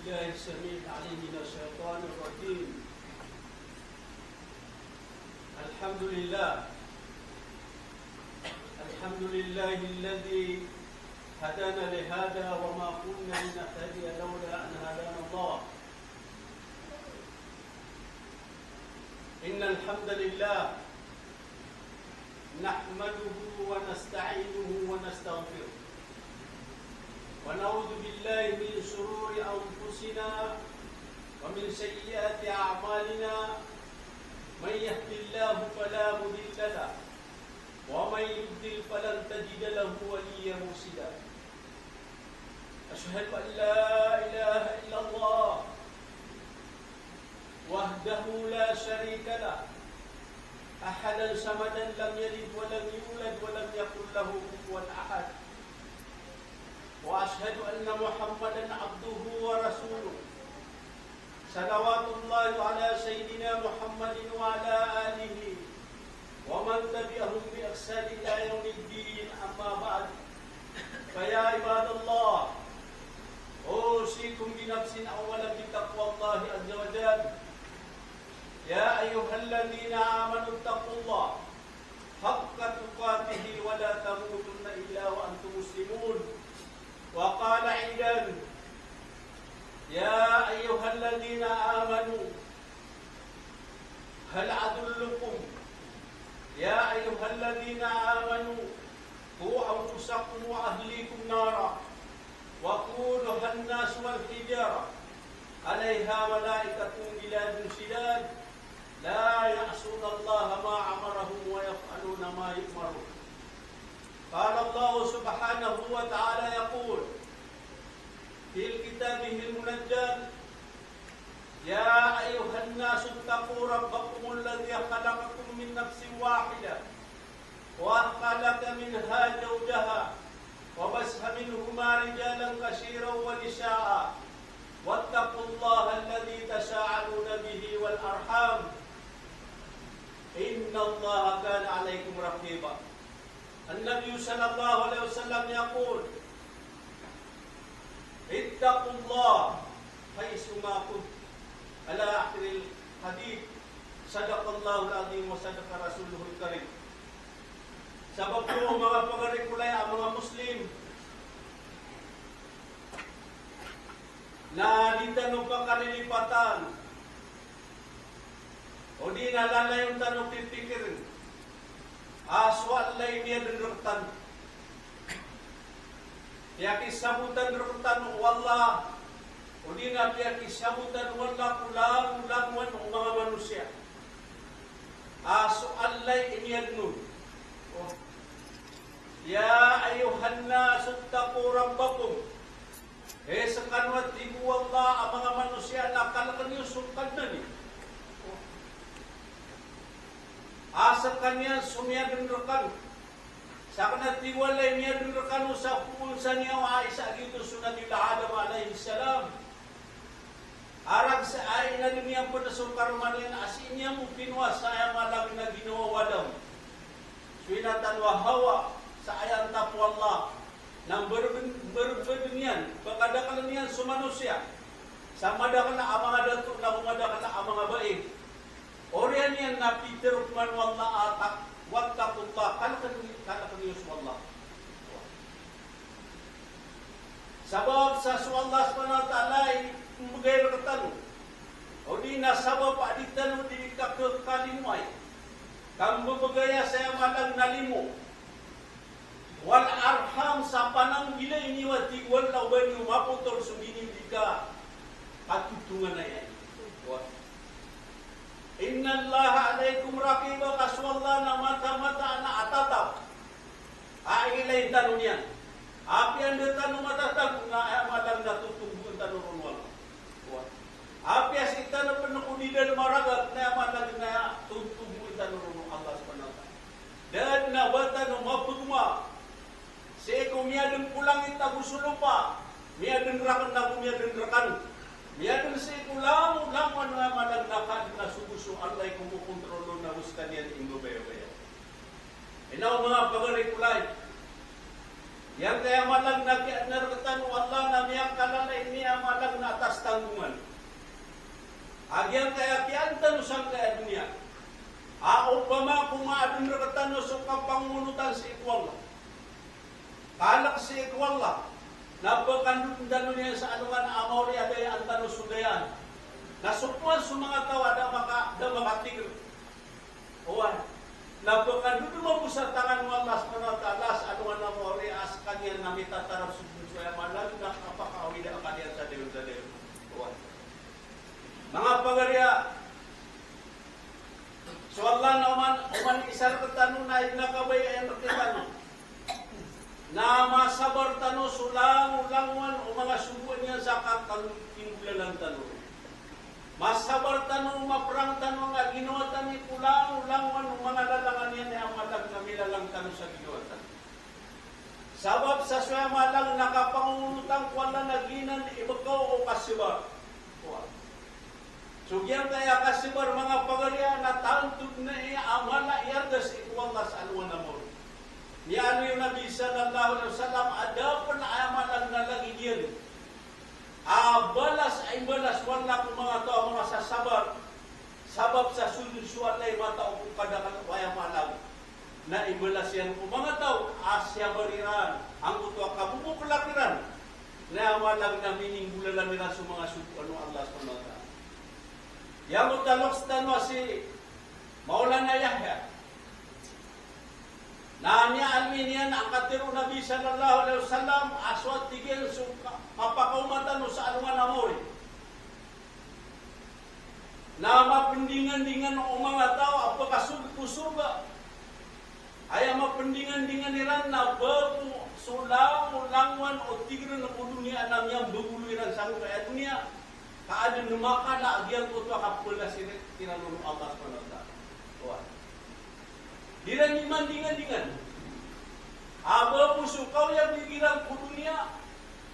بالله السميع العليم من الشيطان الرجيم. الحمد لله الذي هدانا لهذا وما كنا لنهتدي لولا أن هدانا الله. إن الحمد لله نحمده ونستعينه ونستغفره ونعوذ بالله من شرور أنفسنا ومن سيئات أعمالنا. من يهد الله فلا مضل له ومن يضلل فلن تجد له وليا مرشدا. أشهد أن لا إله إلا الله وحده لا شريك له أحدا صمدا لم يلد ولم يولد ولم يكن له كفوا أحد. وأشهد أن محمدا عبده ورسوله صلوات الله على سيدنا محمد وعلى آله ومن تبعهم بإحسان إلى يوم الدين. أما بعد، فيا عباد الله، أوصيكم بنفس أولا بتقوى الله عز وجل. يا أيها الذين آمنوا اتقوا الله حق تقاته ولا تموتن إلا وأنتم مسلمون. وقال عيدا: يا أيها الذين آمنوا هل أدلكم يا أيها الذين آمنوا قوا أنفسكم وأهليكم نارا وقودها الناس والحجارة عليها ملائكة غلاظ شداد لا يعصون الله ما أمرهم ويفعلون ما يؤمرون. قال الله سبحانه وتعالى يقول في كتابه المنجل: يا أيها الناس اتقوا ربكم الذي خلقكم من نفس واحدة وخلق منها زوجها وبث منهما رجالا كثيرا ونساء واتقوا الله الذي تساءلون به والأرحام إن الله كان عليكم رقيبا. النبي صلى الله عليه وسلم يقول: اتقوا الله حيثما كنتم. على آخر الحديث. صدق الله العظيم وصدق رسوله الكريم. Sabab po mga pagarikulay ang mga Muslim na di tanong pa kalilipatan o di nalalay yung tanong pipikirin. Aswa lay niya dinruktan. Kaya kisabutan dinruktan wala o di na kaya kisabutan wala kulang-ulangwan o mga manusia. Aswa lay iniyad nun. Ya ayuhan nas ittaqu rabbakum. Sa kanwat ibu Allah ang mga manusia na kalakan niyo sulkan na ni. Asa kanya sumia dinrekan. Sa kanat tiwalay niya dinrekan sa pulsa niya wa Aisyah gitu sunatil Adam alaihi salam. Arag sa ay na dunia po na sulkar manian asinya mo pinwasa ay malang na ginawa wadam. Suinatan wa hawa sa ayat takwa Allah nang berbedunian bakadakan niyan sa manusia sama dakala ang mga datuk na umadakala ang mga baik orian niyan na Peter man wallah atak wattaqullah kalakan Yus wallah sabab sa Allah subhanahu wa ta'ala magay berkatan o di na sabab aditan di kalimay kambo bagaya saya malang nalimo wal arham sa panang gilay ni wati wala bani maputol sumini dika patutungan na yan. Inna Allah alaikum raqiba kaswallah na mata-mata na atatap. Ailay tanong yan. Api ang tanong matatag na malang natutunggun tanong wala. Api as itanong penukudidan maragat na malang na tutunggun tanong Allah subhanahu wa ta'ala. Dan na batan maputuma Seko miadun pulang itagusulpa, miadun rakan na miadun rakan, miadun seko lamu laman na malagnakan na subuso alay kumukontrolo na huskan yan indo bayo-bayo. Inaw mga pagarikulay, yang kaya malang nakianarkatan Allah na miyak kalalay niya malang na atas tanggungan. Agian kaya kiantan usang kaya dunia. Upama kumaadun rakatan suka pangunutan si ikwallah. Kalak si ikwallah. Napakandun dunia sa anuman amori aday antano sudayan. Nasukman mga tao ada makatigil. Owan. Napakandun mo sa tangan mo Allah SWT sa anuman amori as kanyan namita tarap suya malang nakapakawi na kanyan sa Dewa. Owan. Mga pagarya, so Allah naman isar katano na ignakabay ay magkitano. Na masabar tano sulang-ulangwan o mga subuan niya sa kakangkingulalang tano. Masabar tano, maprang tano nga ginawa tani ulang-ulangwan o mga lalangan niya na amalag na milalang tano sa ginawa tano. Sabab sa suya malang nakapangungutang wala naginan ibagaw o kasibar. Sugyan kaya kasibar mga pagarya na tantog na amala iardas ikwallah sa aluan na mo. Yan yung Nabi sallallahu alaihi wasallam ada pun amalan na lagi diyan. Balas ay balas wala ko mga to mga sasabar. Sabab sa sundul suwalay mata o kadakan kaya malam. Na ibalas yan ko mga tao asya bariran ang utwa kabubukulakiran. Na amalang na miningulalan nila sa mga subuan ng Allah subhanahu wa ta'ala. Yang utaloks tanwa si Maulana Yahya. Na niya alminian ang katiro Nabi sallallahu alaihi wasallam aswat tigil suka mapakaumatan sa anuman amori. Na mapendingan-dingan o mga tao apakasugba ay mapendingan-dingan niran na babu sulang ulangwan o tigre na dunia anam yang bebuluiran sang kaya dunia kaadun numakala agyan ko to kapula sirit tinanong Allah subhanahu wa ta'ala. Diran dimandingan-dingan. Aba pusukaw yang bigirang ku dunia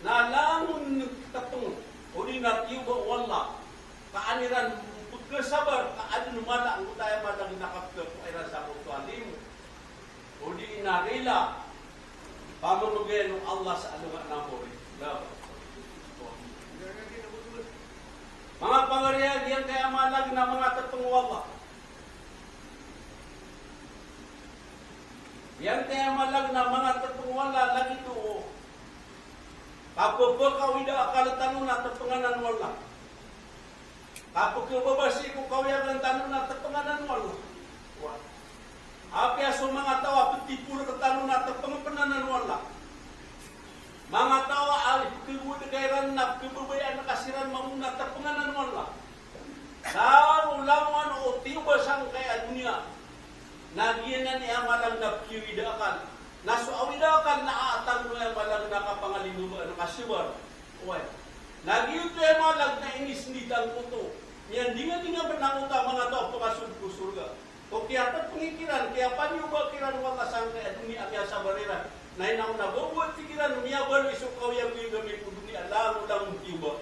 na langun katong o di natiu ba wala kaaniran pagkasabar kaadun mala ang utaya malang nakapka po ay rasa ko tualim o di inarila pamamagay ng Allah sa alunga namori. Mga pangaryag yan kaya malag na mga tatong wala. Yan kaya malag na mga tatong wala lagi to. Kapag kawida akala tanong na tatunganan wala. Kapag kababasi ko kawiyagan tanong na tatunganan wala. Apya so mga tawa petipur ke tanong na tatunganan wala. Mga tawa alih kebudayaan na kebabayaan na kasiran mamuna tatunganan wala. Sa ulangan o tiba sang kaya dunia. Nagiyanan niya malang nakiwidakan. Nasuawidakan na aatang mo yung malang nakapangalinuba na kasibar. Nagiyot niya malang na inisnidang ko to. Yan dinga-dinga benanguta mga tao pakasud ko surga. Kung kaya pengikiran, kaya panyo ba kiran wala sang kaya dunia kaya sa bariran. Na inaw na babuat pikiran niya baru isukaw yung gami po dunia. Alam lang tiba.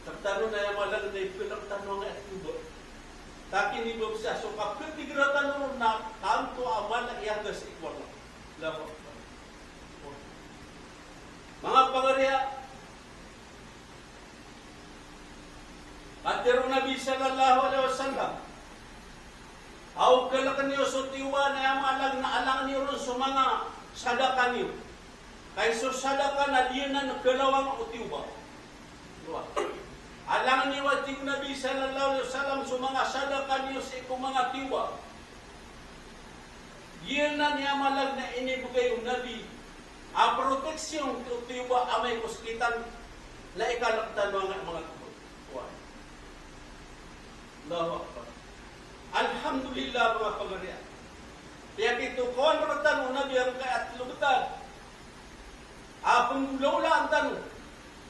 Taptano na yung malang na ipinagtanong at tiba. Takin ni babsa so kapag tigratan mo na tanto aman ang iyagas ikwal. Mga pangarya, Atero Nabi sallallahu alaihi wasallam, aw kalakan niyo so tiwa na amalang na alang niyo ron sa mga sadakan niyo. Kay so sadaka na diyan na nagkalawang o tiwa. Alang ni watig Nabi sallallahu alaihi wasallam sa mga sadaka niyo sa ikong mga tiwa. Yan na niya malag na inibigay yung Nabi. Ang proteksyon ng tiwa amay kuskitan na ikalaktan mga tiwa. Allahu Akbar. Alhamdulillah mga pagariya. Kaya kito ko ang magtanong Nabi ang kayat lugtad. Apang gulaw lang ang tanong.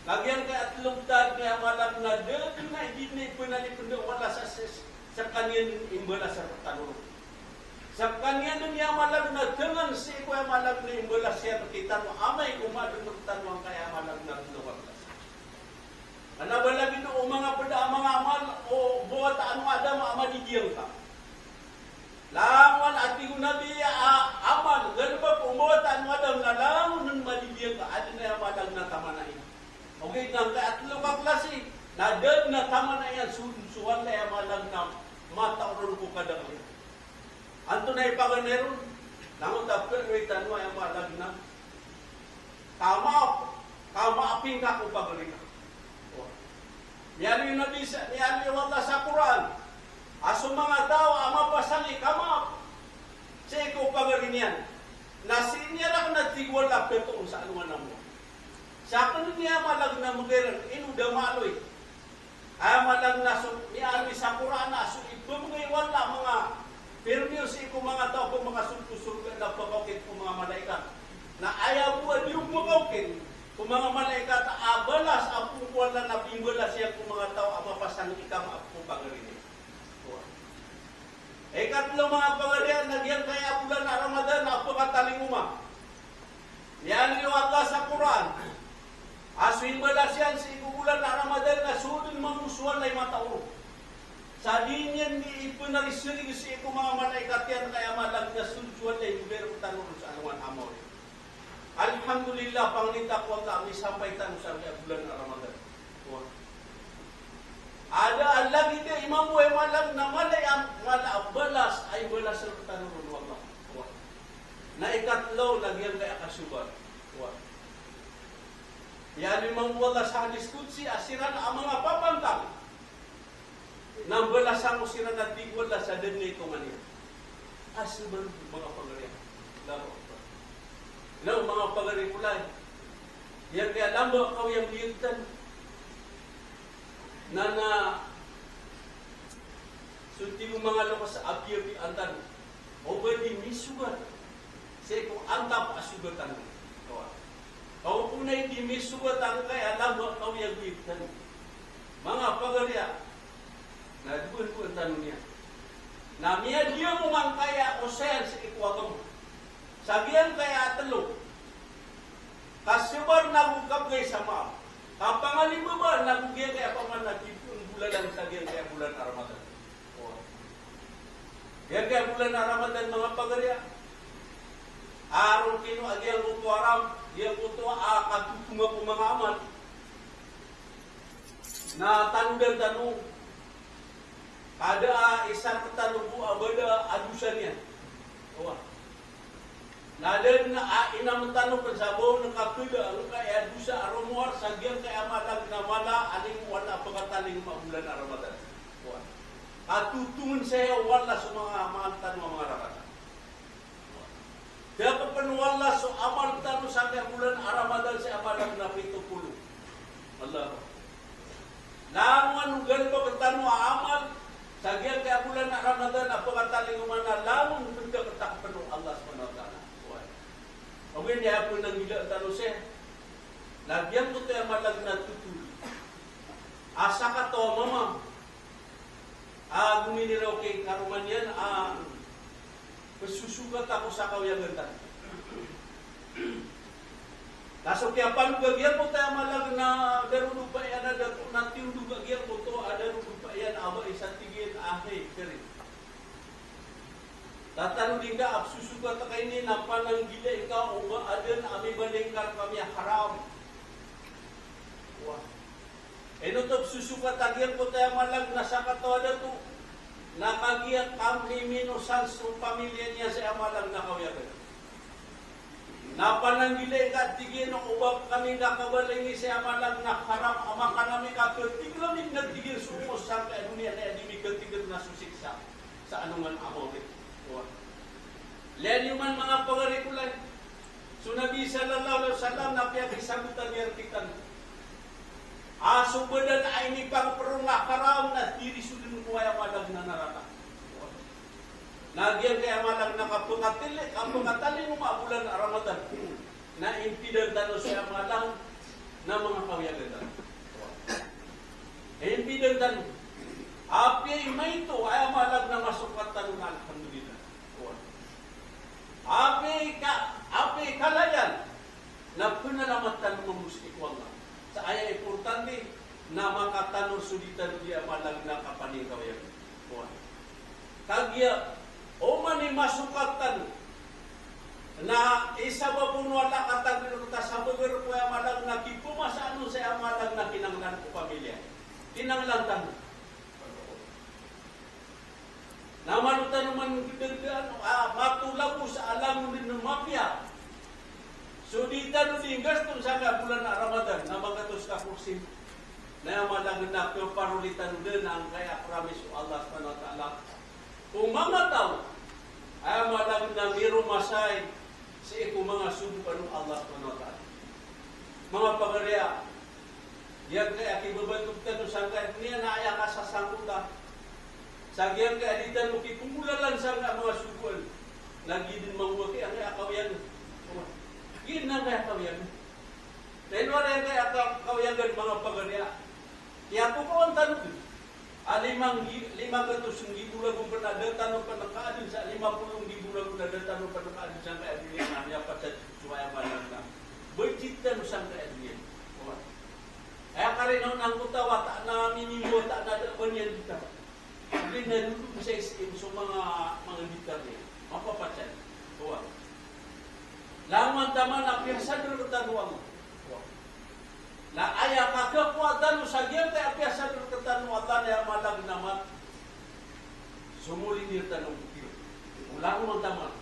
Lagyan kay at lugtad kaya malang na dito na hindi na ipinalipin wala sa kanyan imbala sa tanong. Sa kanyan niya malang na dengan si kuya malang na imbala siya kita mo amay kumadun ng tanong kaya malang na luwag. Ano ba lagi ito o mga pada mga amal o buhat ano adam amadidiyang ka. Langan at yung Nabi amal ganun ba pumuhat ano adam na langan ng madidiyang ka at na malang na tamanain. Okay, nang kaat Nadad na tama na yan, suwan na malang na mata ron ko kadang. Anto na ipaganeron, nangon tapos ay tanwa ay malang na kama aping ka kung pagalika. Niyari yung nabisa, niyari yung wala sa Quran. Aso mga tao, ama pasali, kama sa ikaw pagalin yan. Nasinyara ka na tigwala petong sa anuman na mo. Sa akin niya malang na magiran, inuda maloy. Ay malang na, niyari sa Quran na, so ito mga wala mga permios ikaw mga tao kung mga sulto-sulto na pagkakit kung mga malaikat. Na ayaw mo yung magkakit. Kung mga malaikat, abalas, apong wala na bimbalas yan kung mga tao, amapasan ikam apong pagarinig. Katlo mga pagarihan, nagyan kaya bulan na Ramadan, apong kataling umang. Yan yung Allah sa Quran. Asuin balas yan sa bulan na Ramadan, na sunod mamusuan na yung matauro. Sa dinyan, ipunarisinig sa ikong mga malaikat yan, kaya malag na sunsuan na yung bero tanong sa anuan amor. Alhamdulillah, panginita ko ang sampai tanong sa bulan na Ramadan. Ada Allah kita imam ay malang na balas ay balas sa tanong ng Allah. Na ikatlo, lagyan kaya kasubat. Yan imam wala sa hadis kutsi, asiran ang mga papantang. Nang balasan mo sila na tigwala sa dene ito man yan. Asuban mga pagarihan. Laro mga pagari pulay. Yan kaya lamba kau yang liutan. Nana sunti mo mga lokas sa api-api antan. O ba di misugat? Say kung antap asugatan. Kau punay di misugatan kaya lamba kau yang liutan. Mga pagarihan. Naduan ko ang tanong niya. Na miya dia mo mang kaya osen sa ikwagam. Sabihan kaya talo. Kasibar nagugap kay sama. Kapangalim mo ba nagugya kaya paman nagipun bulan sabihan kaya bulan Ramadan. Kaya bulan Ramadan mga pagarya. Araw kino agyang mutuaram, dia mutua katutunga ko mga aman. Na tanong tanong. Ada isang tanong po, abada adusan yan. Nadan na inam tanong pensabaw ng kapila, ang kaya adusa aromuar, sagyan kaya malag na wala, aling wala pagkataling mabulan na Ramadan. Katutungan saya wala sa mga tanong mga Ramadan. Kaya papanwala sa amal tanong sa bulan Ramadan sa amalag na 70. Allah. Laman ugal pa pagtanong amal, sagian kaya bulan na Ramadan, apakataling umana, lamang pagkakatakpan ng Allah SWT. Okay, niya po nang gila tanong siya. Lagyan ko tayo malag na tutuli. Asa ka to, mama. Guminiraw kay karuman yan, pasusugat ako sa kawyang ganda. Kaso kaya panugagyan mo tayo malag na darunug pa yan, natiundugagyan mo to, darunug pa yan, aba isang tigil, kering. Tatanong din ka, absusugat ka kayo ni, napanang gila ikaw, o ba, adan, ami balingkar kami, haram. Eno to, absusugat, agyan ko tayo malag, nasa katawa na to, nakagiyak kami minusan sa pamilya niya sa amalag na kawiyagan. Napananggilay ka, tigil ng ubab kami nakabalingi sa amalag na haram, ama ka namin kapitig lamig nagtigil sumos sa dunia na tigil na susiksa sa anuman amore. Lian yung man mga pangarikulan. So Nabi sallallahu alaihi wasallam na piyag-isagutan niya artikan. Subadan ay ni pagperong nakaram na diri sudin ko ay amalag na narata. Nagyan kaya malang nakapagkatali mo maabulan na Ramadan na impidan tano siya malang na mga kawiyagan. Impidan tano. Api may ito ay malang na masukat tano na alhamdulillah. Api kalayan na punalamat tano ng musik wala. Sa ayah importante na makatanong sulitan dia malang na kapaning kawiyagan. Kagya o man masukatan na isa ba po wala katagin ko sa bagar ko ay malang nakipuma sa ano sa amalang na kinanglan ko pamilya. kinanglantan. Namanutan naman matulago sa alam din ng mafia. So di tanu dinggas tun sangka bulan Ramadan na magatos ka kursi na malang na parulitan din ang kaya promise Allah Subhanahu wa taala. Kung mga tao ay malang na miro masay sa iko mga subukan ng Allah Subhanahu wa taala. Mga pagarya, yan kaya kibabatog tanu sangka niya na aya ka sa sangkuta. Sagyang kaalitan mo kipungulalan sangka mga subukan. Lagi din mangwaki ang akawian. Gin na kaya kawiyan. Dahil wala yung kaya kawiyan mga pagarya. Kaya po ko ang tanong. Limang gatos yung gibulang kung panadatan ng panakaadun sa 50 gibulang kung panadatan ng panakaadun sa kaadun na niya pa sa suwaya malang na. Bercita no sang kaadun. Kaya ka rin ang kutawa, tak na minimo, tak na dapan yan dito. Hindi na duduk sa isim sa mga diktar niya. Mapapatyan. Kuwa. Laman taman na piyasa dulu ketanuan. Na ayah kakak kuatan usagian te piyasa dulu ketanuan yang malang namat. Sumuli dia tanong kiro. Ulang man taman.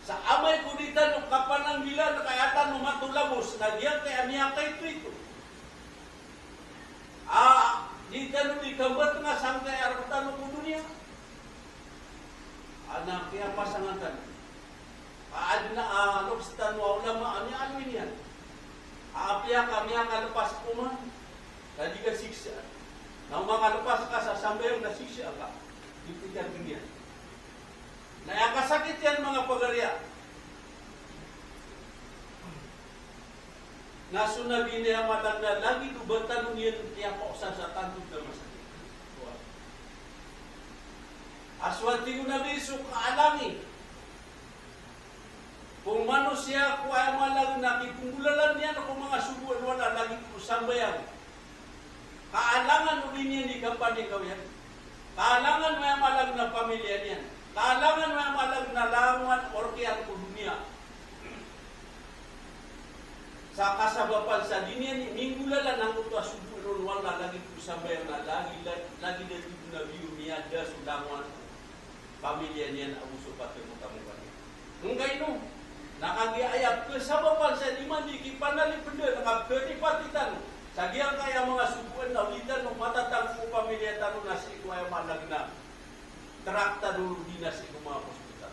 Sa amay kuditan no kapanang gila kayatan no matulabos nagian te amiya kay itu. Di tanong di kambat nga sangkay aratan no dunia. Anak kaya pasangan tanong. Lobstan wa ulama ani alwin yan. Aapya kami akan lepas kuman. Tadi ka siksa. Nang makalepas ka sa sambayang na siksa ka. Dipikir dunia. Na sakit yan mga pagarya. Nasunabi niya matanda lagi dubatan yan kaya pausan sa tantog na masakit. Aswati ko na biso kaalami. Kung manusia ko ay malang nakipungulalan niya kung mga subuan wala lagi ko sambayan. Kaalangan ulit niya di kampanya kawiyan. Kaalangan may malang na pamilya niya. Kaalangan may malang na lawan orkian ko dunia. Sa kasabapan sa dunia ni minggulalan ang utwa subuan wala lagi ko sambayan na lagi dari na biyo niya da sudangan pamilya niya na abuso pati mo kamukan. Enggak itu. Nakagiayap kesabapan sa liman di kipanali benda nakapetipatitan sagiang kaya mga subuan na ulitan ng matatang po pamilya tanong nasi ko ay malagna trakta dulu dinasi ko mga hospital.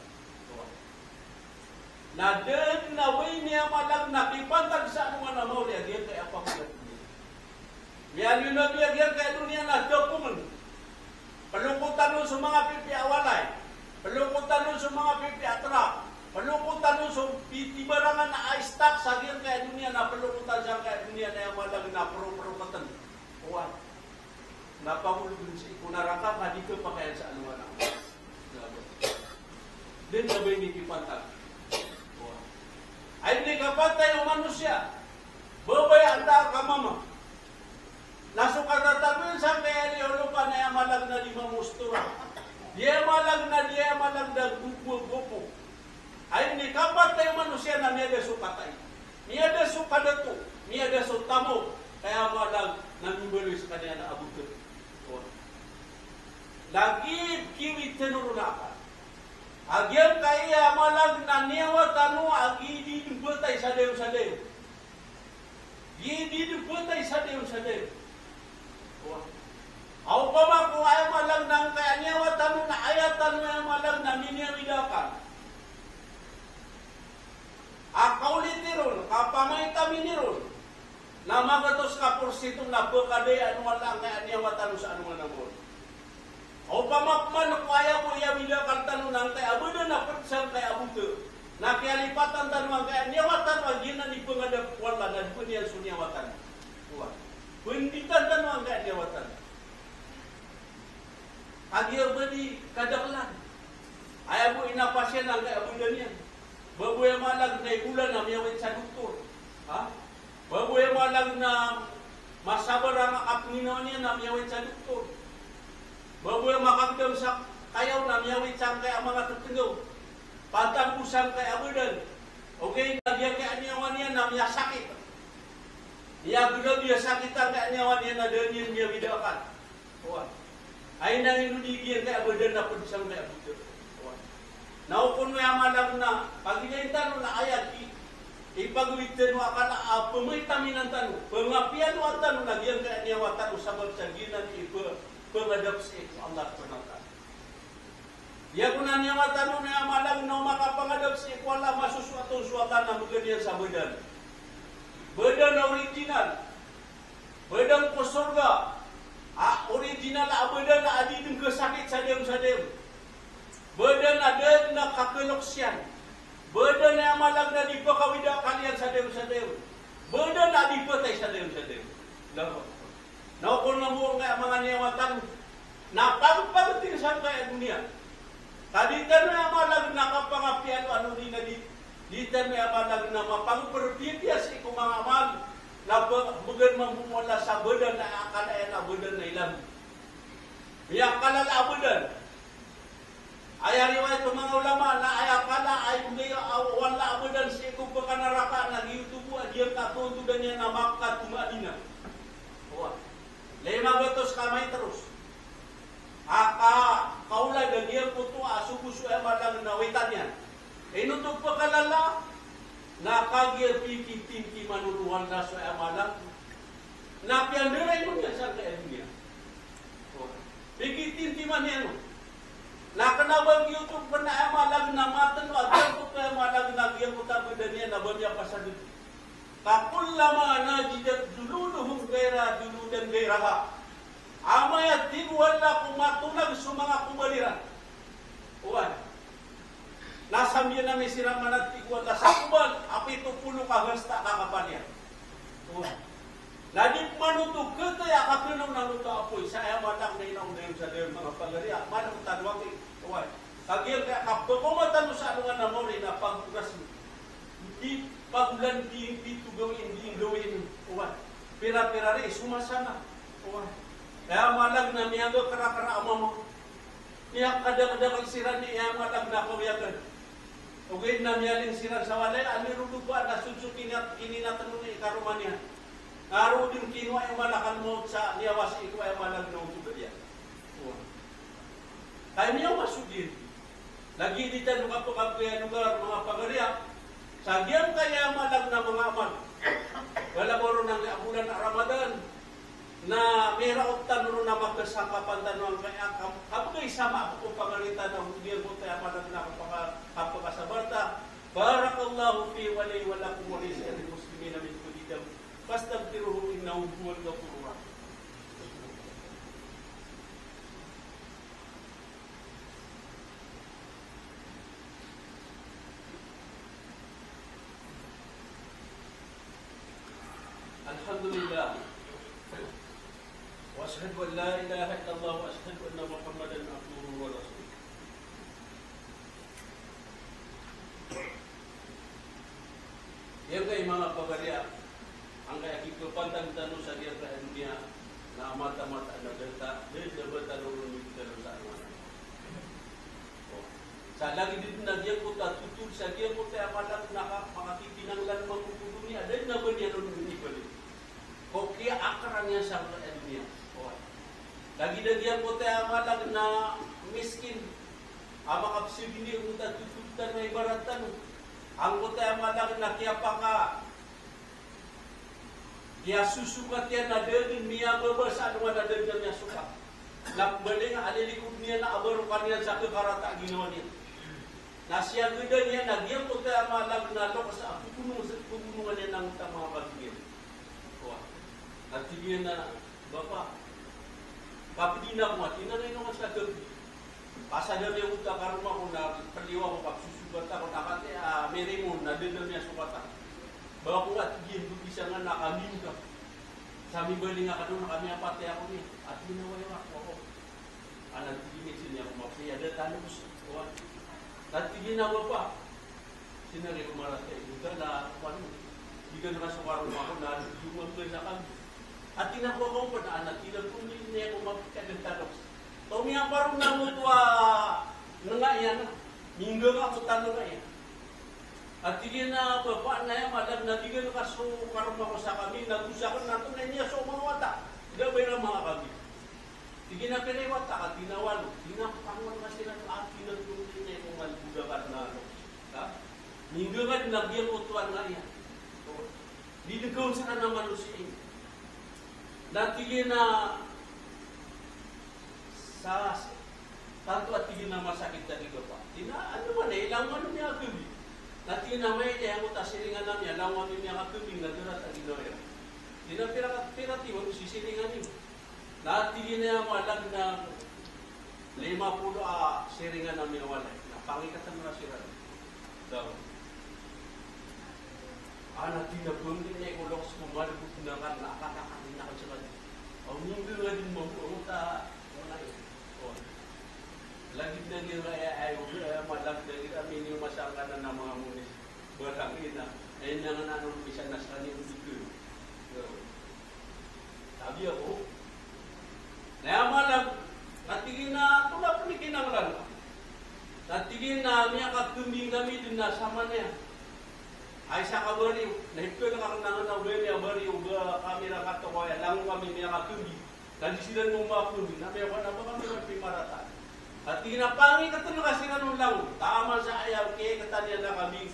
Na den na way niya malagna kipantag sa ano nga na mau dia kaya apa ko. Miyan yun na biya kaya dunia na dokumen. Pelungkutan nun sa mga pipi awalay. Pelungkutan nun sa mga pipi atrak. Pelungkutan nun sa titibarangan na ay-stock sa kaya dunia na pelungkutan sa kaya dunia na yung malang na pro-pro-katan. Kuwan. Napangulog sa ikunaraka, hindi ko pakayan sa anuman ako. Din sabay ni kipantag. Kuwan. Ay hindi kapatay ang manusia. Babay anda ka mama. Nasukatatamin sa kaya liulupan na yung malang na lima mustura. Dia malang na gupo. Ay ni kapat tayo manusia na niya deso patay. Niya deso kadato, niya deso tamo. Kaya malang namimuli sa kanya na abutin. Lagi kiwi tenurunaka. Agyang kaya malang na niyawa tanu agi di dibutay sadeo. Di dibutay sadeo. Au pama ko ay malang nang kaya niyawa tanu na ayatan na malang na miniyamidakan. Akaw litiron, kapamay kami niron, na magatos ka porsitong na pagkaday anuman lang kaya niyawatan sa anuman namon. O pamakman na kaya mo iyamila kang tanong ng kaya abo na napagsang kaya abuto. Na kaya lipatan tanong kaya niyawatan wag yun na ni pangadap wala na di niya sunyawatan. Punditan tanong kaya niyawatan. Agyaw ba di kadaklan? Ayaw mo inapasyan ang kaya abuto niyan. Babuya malag na ibulan na miyawin sa doktor. Babuya malag na masabar ang apninaw niya na miyawin sa doktor. Babuya makagdam sa kayaw na miyawin sa kaya mga tutunggaw. Pantang usang kaya abudan. Okay, nagyan kaya niyawan niya na miyasakit. Ya guna biasa kita kat nyawa dia ada dia bidakan. Wah. Ai nang Indonesia kat badan apa sampai buta. Wah. Nau pun me amalang na pagi dia tanu na ayat ipagwitan wa kana pemitamin tanu. Pengapian wa tanu lagi yang kat nyawa tanu sabab saginan ipa pengadopsi Allah Subhanahu. Ya kuna nyawa tanu na amalang na makapangadopsi ko Allah masusuatu suatan na magadian sa badan. Badan original, badan po surga, original badan na adi ng kesakit sadem-sadem, badan ada na kakeloksian, badan na amalang na di pakawida kalian sadem-sadem, badan na di patay sadem-sadem. Now kung namuong nga mga niyawatan, napagpagting sa kaya dunia, kaditan na amalang nakapangapian ano din na dito may amalang na mapangperpipiyas ikong mga amal na bugan mamumula sa badan na akalayan na badan na ilang. May akala na badan. Ay ariway ito mga ulama na ay akala ay wala badan sa ikong pagkanaraka na giyutubo at iyang katuntudan niya na makatumadina. Lima batos kamay terus. Kaula dan iyang puto asubusu ay malang nawitannya. Inutok pakalala, nakagir piki-tinki manuluhan na sa amalang, napiandiray mo niya sa kaya niya. Piki-tinki man yan. Nakanawag YouTube pa na amalang namatan, at ko kaya amalang nagyang kutabadan niya, nabamya pa sa dito. Kapul lama na jidat dululuhong gaira, duludan gairaha. Amayat din wala kumatunag sa mga kumaliran. Uwan. Nasamyan na may siraman at tigwan na sa kubal, api ito pulo kahasta kakapanya. Nadip manutog ka kaya kakinong nanuto apoy, sa ayamatang na inaong na yung sa dayon mga pagariya, manang tanwag ikawan. Kagyan kaya kapagpumatan mo sa anungan na mo rin na pagbukas mo. Di pagulan, di gawin, uwan. Pira-pira rin, sumasana, uwan. Kaya malag na miyaga kara-kara ama mo. Niyak kadang-kadang siran niya malag na kawiyagan. Ugin na miyaling siran sa walay, anirudo pa na sunsukin at ininatanong ni ikaruman niya. Naro din kinuha yung malakan mo sa niyawas ito ay malag na utubad yan. Kaya niya masugin. Lagi dito nung kapagkaya lugar mga pagariya, sagyang kaya malag na mga aman. Wala mo rin ang bulan na Ramadan, na mayroon tanong na magkasangkapan tanong kaya kapag isama ako pangalita na hindi mo tayo malag na kapagkasabarta. Barakallahu fi walay wala kumuli sa muslimin na mitkulidam. Fastagfiruhu innahu huwal ghafurur rahim. Alhamdulillah. Wa asyhadu an la ilaha illallah wa asyhadu anna Muhammadan abduhu wa rasuluh. Yang kay mga pagariya, ang kaya kikupantang tanong sa diya kaya dunia na mata-mata na delta, dahil dapat tanong kita sa anak. Sa lagi dito na diya ko tutul sa diya ko tayo malang makakikinanglan magkukulo niya, dahil na ba niya nung ibalik? O kaya akaran niya sa kaya dunia. Lagi na diya ko tayo malang na miskin, makapsib hindi ko tututan na ibaratan. Ang ko tayo malang na kaya pa ka, dia susukat yan na din niya babasa ano na din niya suka. Nakbalik nga alilikod niya na abarukan niya sa kakarata ginawa niya. Nasya ganda niya nagyang ko tayo malang na lo sa pupunungan niya ng mga bagyan. At sige na, Bapak, kapidina ko at inanay naman sa gabi. Pasada niya uta karuma ko na perliwa ko kapsusukat ako nakati merimon na din niya sukata. Bawa ko at hindi bisa nga nakamin ka. Sami bali nga ka doon, kami apate ako niya. At ginaway ako. Anak tigimit siya ako mapsiya. Dahil tanong ko siya. At ginawa pa. Sinari ko maras kayo. Buka na, hindi ka naman sa karong ako na lumang ko na kami. At tinakuha ko pa na anak. Ilang kung hindi niya ako mapikagang tanong. Tumi ang parang namutwa na nga yan. Mingga nga ako tanong nga yan. At tigil na bapa na malam nabigyan ka so karma ko sa kami, nag-usakan nato na niya so mga wata. Gabay na mga kami. Sige na pinawata ka, tinawalo. Tinapangwan ka sila at tinagulong niya kung malbugakat na ano. Ninggagat nagyang utuan na yan. Dinagaw sa naman usiin. Natigin na sa tanto at tigin na masakit na dito pa. Ano man eh, ilang ano niya kami. Natigin na may kaya mo tasilingan namin, ilang ano niya kami, nadurat at ginoya. Tinapiratiwan, sisilingan niyo. Natigin na malag na 50 siringan namin walay. Napangikatan mo na sila. Daw. Natigin na po, hindi niya ikulok sa kumalabot na kan, nakakakanin na ka siya. Ang hindi nga din mo, wala yun. Lagit na nila ayaw, malag na nila, amin yung masangkanan ng mga munis. Barang ina, ayun na nga nanong isa na sa kanil dito. Sabi ako, malam, natigin na, tula panikin ang lang. Natigin na, miya katumbing kami din na sama niya. Ay sa kabari, nahipko na kakang na beri, abari, kamera kato ko, lang kami miya katumbing. Nandisilan mong makumbing, na meron na ba kami magpimaratan. At tinapangi ka ito na kasi ganun lang. Tama sa ayaw, kaya katanya na kami,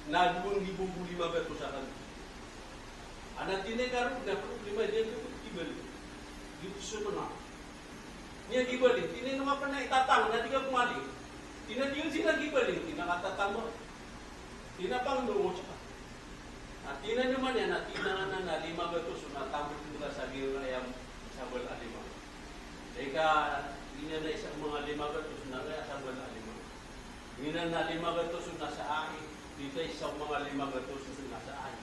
na 2,000 magato sa kami. Anak tinagaro na problema niya, ibalik. Gusto na. Niya gibalik, tinin naman pa na itatang, na di ka pumalik. Tinadiyon sila gibalik, tinakatatang mo. Tinapang doon siya. At tinan naman yan, at tinangan na 5 gatos, natambot nila sa gira ayam sa wala 5. Eka, ganyan na isang mga 5 gatos na kaya sa wala 5. Ganyan na 5 gatos na sa akin, dito isang mga 5 gatos na sa akin.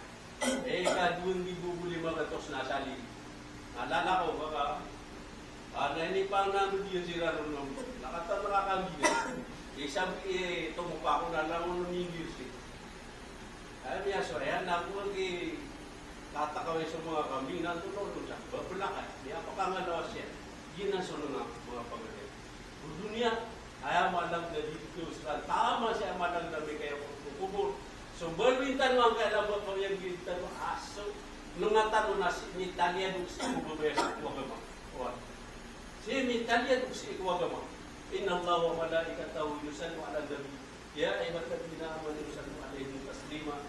Eka, 2,500 gatos na sa akin. Alala ko, baka, nainipang namin diyan si Raron, nakatamra kami na. Isang tumukha ko na lang ng English. Ay, miya, so, ayan, nakuha tatakawin sa mga kambing na tulong siya. Babalakan, miya pa ka nga lawas yan. Yan ang sunod nga mga pagalit. Dunia, ay malang na dito sa tama siya malang na may kaya kubur. So, balwintan mo ang kailangan mo yung gintan mo. So, nung nga tanong na si Italia duk si kububaya sa kuwagama. Si Italia duk si kuwagama. Inna Allah wa malaikatahu yusallu ala nabi. Ya ayyuhalladzina amanu sallu alaihi taslima.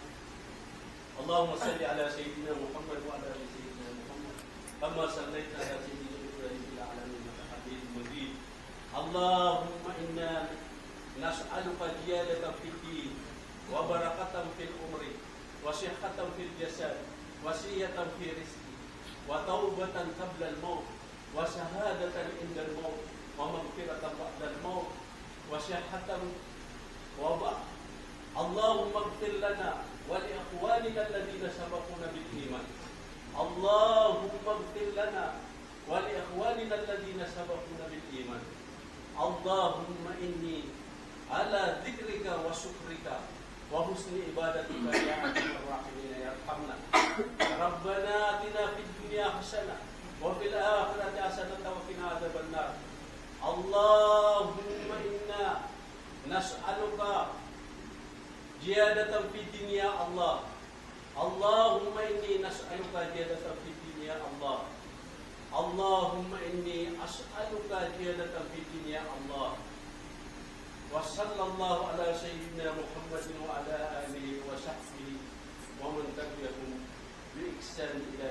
Allahumma salli ala sayyidina Muhammad wa ala ali sayyidina Muhammad. Kama sallaita ala sayyidina Ibrahim fil alamin innaka Hamidum Majid. Allahumma inna nas'aluka ziyadatan fid din wa barakatan fil umri wa sihhatan fil jasad wa siyatan fi rizqi wa taubatan qabla al-maut wa shahadatan inda al-maut wa maghfiratan ba'da al-maut wa sihhatan wa Allahumma ighfir lana wa li akhwanina alladhina sabaquna bil iman. Allahumma ighfir lana wa li akhwanina alladhina sabaquna bil iman. Allahumma inni ala dhikrika wa syukrika wa husni ibadatika ya arhamar rahimin ya arhamna. Rabbana atina fid dunya hasanah wa fil akhirati hasanah wa qina adzaban nar. Allahumma inna nas'aluka ziyadatan fid din ya Allah. Allahumma inni nas'aluka ziyadatan fid din ya Allah. Allahumma inni as'aluka ziyadatan fid din ya Allah. Wa sallallahu ala sayyidina Muhammadin wa ala alihi wa sahbihi wa man tabi'ahum bi ihsan ila